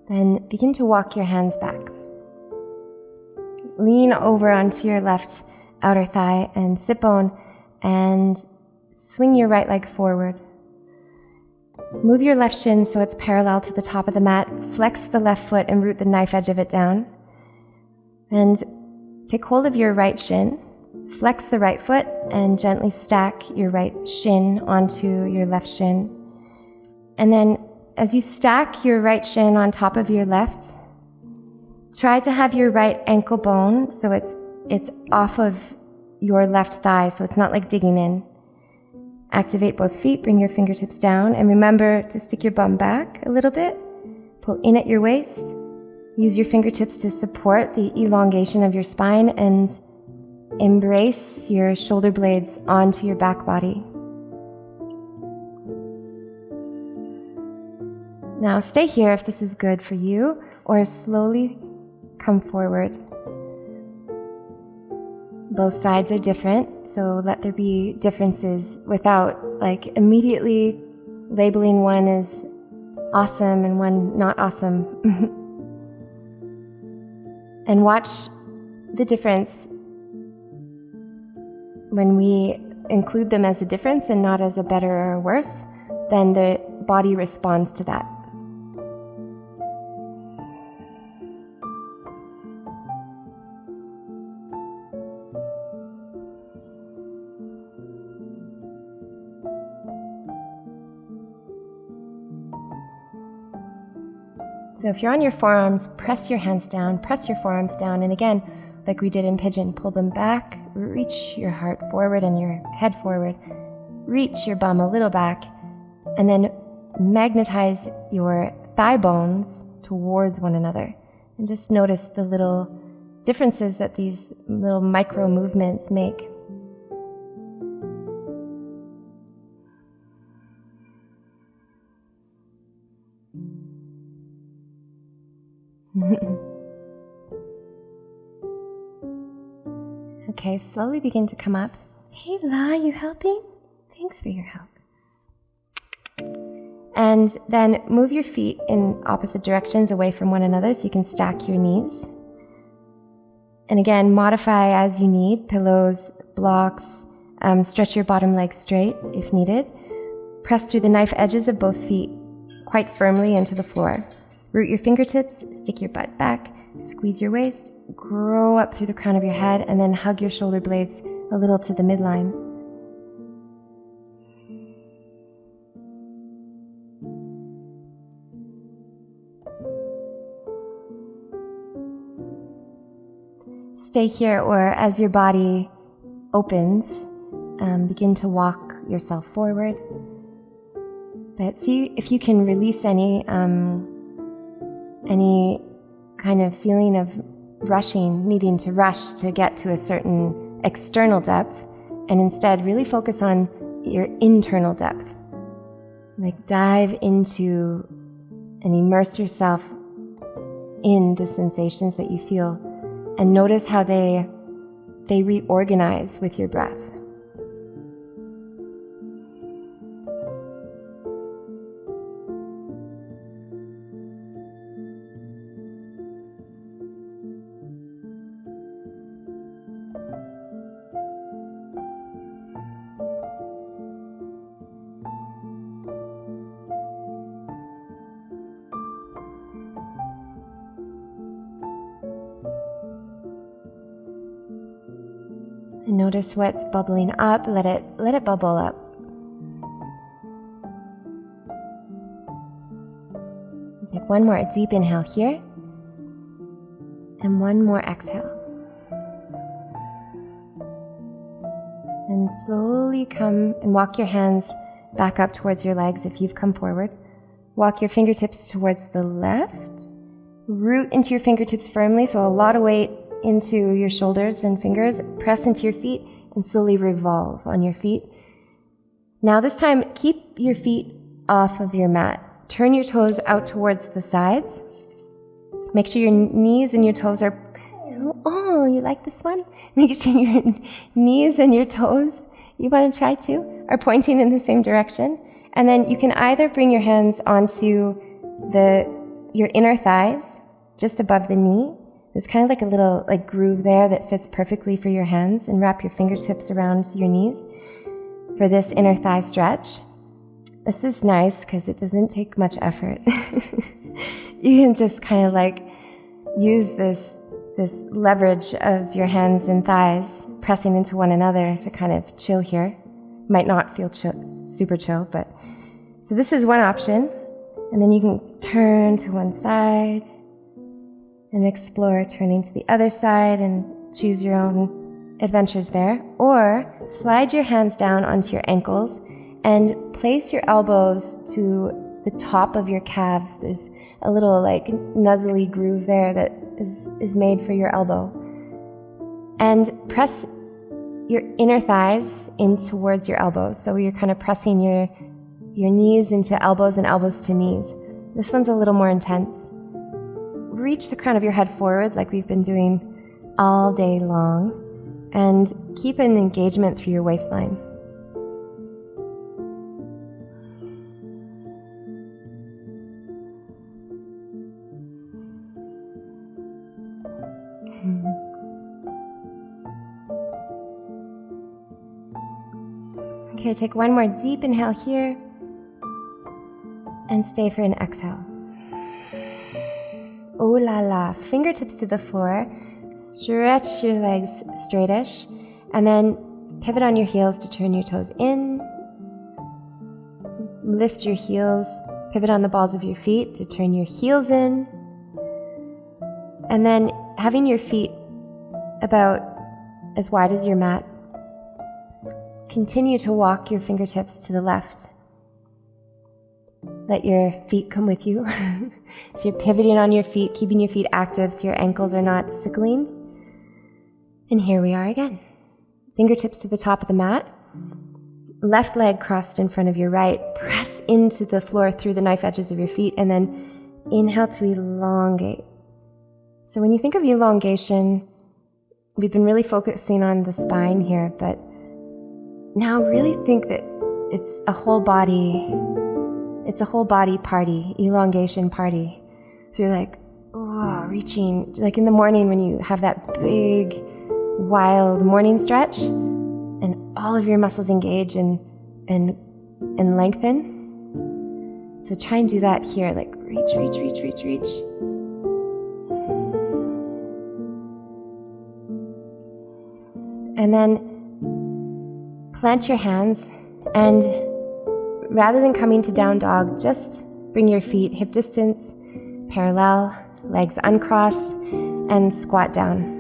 Then begin to walk your hands back. Lean over onto your left outer thigh and sit bone and swing your right leg forward. Move your left shin so it's parallel to the top of the mat. Flex the left foot and root the knife edge of it down. And take hold of your right shin. Flex the right foot and gently stack your right shin onto your left shin. And then as you stack your right shin on top of your left, try to have your right ankle bone so it's off of your left thigh, so it's not like digging in. Activate both feet, bring your fingertips down, and remember to stick your bum back a little bit. Pull in at your waist. Use your fingertips to support the elongation of your spine and embrace your shoulder blades onto your back body. Now stay here if this is good for you, or slowly come forward. Both sides are different, so let there be differences without immediately labeling one as awesome and one not awesome. And watch the difference when we include them as a difference and not as a better or a worse, then the body responds to that. So if you're on your forearms, press your hands down, press your forearms down, and again, like we did in pigeon, pull them back, reach your heart forward and your head forward, reach your bum a little back, and then magnetize your thigh bones towards one another. And just notice the little differences that these little micro movements make. Okay, slowly begin to come up. Hey La, you helping? Thanks for your help. And then move your feet in opposite directions away from one another so you can stack your knees. And again, modify as you need, pillows, blocks, stretch your bottom leg straight if needed. Press through the knife edges of both feet quite firmly into the floor. Root your fingertips, stick your butt back, squeeze your waist, grow up through the crown of your head, and then hug your shoulder blades a little to the midline. Stay here, or as your body opens, begin to walk yourself forward. But see if you can release any kind of feeling of rushing, needing to rush to get to a certain external depth, and instead really focus on your internal depth. Like dive into and immerse yourself in the sensations that you feel, and notice how they reorganize with your breath. And notice what's bubbling up. Let it bubble up. Take one more deep inhale here, and one more exhale. And slowly come and walk your hands back up towards your legs if you've come forward. Walk your fingertips towards the left. Root into your fingertips firmly, so a lot of weight into your shoulders and fingers. Press into your feet and slowly revolve on your feet. Now this time, keep your feet off of your mat. Turn your toes out towards the sides. Make sure your knees and your toes are, oh, you like this one? Make sure your knees and your toes, you want to try too, are pointing in the same direction. And then you can either bring your hands onto the your inner thighs, just above the knee, there's kind of like a little groove there that fits perfectly for your hands, and wrap your fingertips around your knees for this inner thigh stretch. This is nice because it doesn't take much effort. You can just kind of use this leverage of your hands and thighs pressing into one another to kind of chill here. Might not feel super chill, but so this is one option. And then you can turn to one side and explore turning to the other side and choose your own adventures there. Or slide your hands down onto your ankles and place your elbows to the top of your calves. There's a little nuzzly groove there that is made for your elbow. And press your inner thighs in towards your elbows. So you're kind of pressing your knees into elbows and elbows to knees. This one's a little more intense. Reach the crown of your head forward like we've been doing all day long, and keep an engagement through your waistline. Okay, take one more deep inhale here and stay for an exhale. Oh la la, fingertips to the floor, stretch your legs straightish, and then pivot on your heels to turn your toes in. Lift your heels, pivot on the balls of your feet to turn your heels in. And then having your feet about as wide as your mat, continue to walk your fingertips to the left. Let your feet come with you. So you're pivoting on your feet, keeping your feet active so your ankles are not sickling. And here we are again. Fingertips to the top of the mat. Left leg crossed in front of your right. Press into the floor through the knife edges of your feet, and then inhale to elongate. So when you think of elongation, we've been really focusing on the spine here, but now really think that it's a whole body party, elongation party. So you're reaching, in the morning when you have that big, wild morning stretch and all of your muscles engage and lengthen. So try and do that here, reach. And then plant your hands, and rather than coming to down dog, just bring your feet hip distance, parallel, legs uncrossed, and squat down.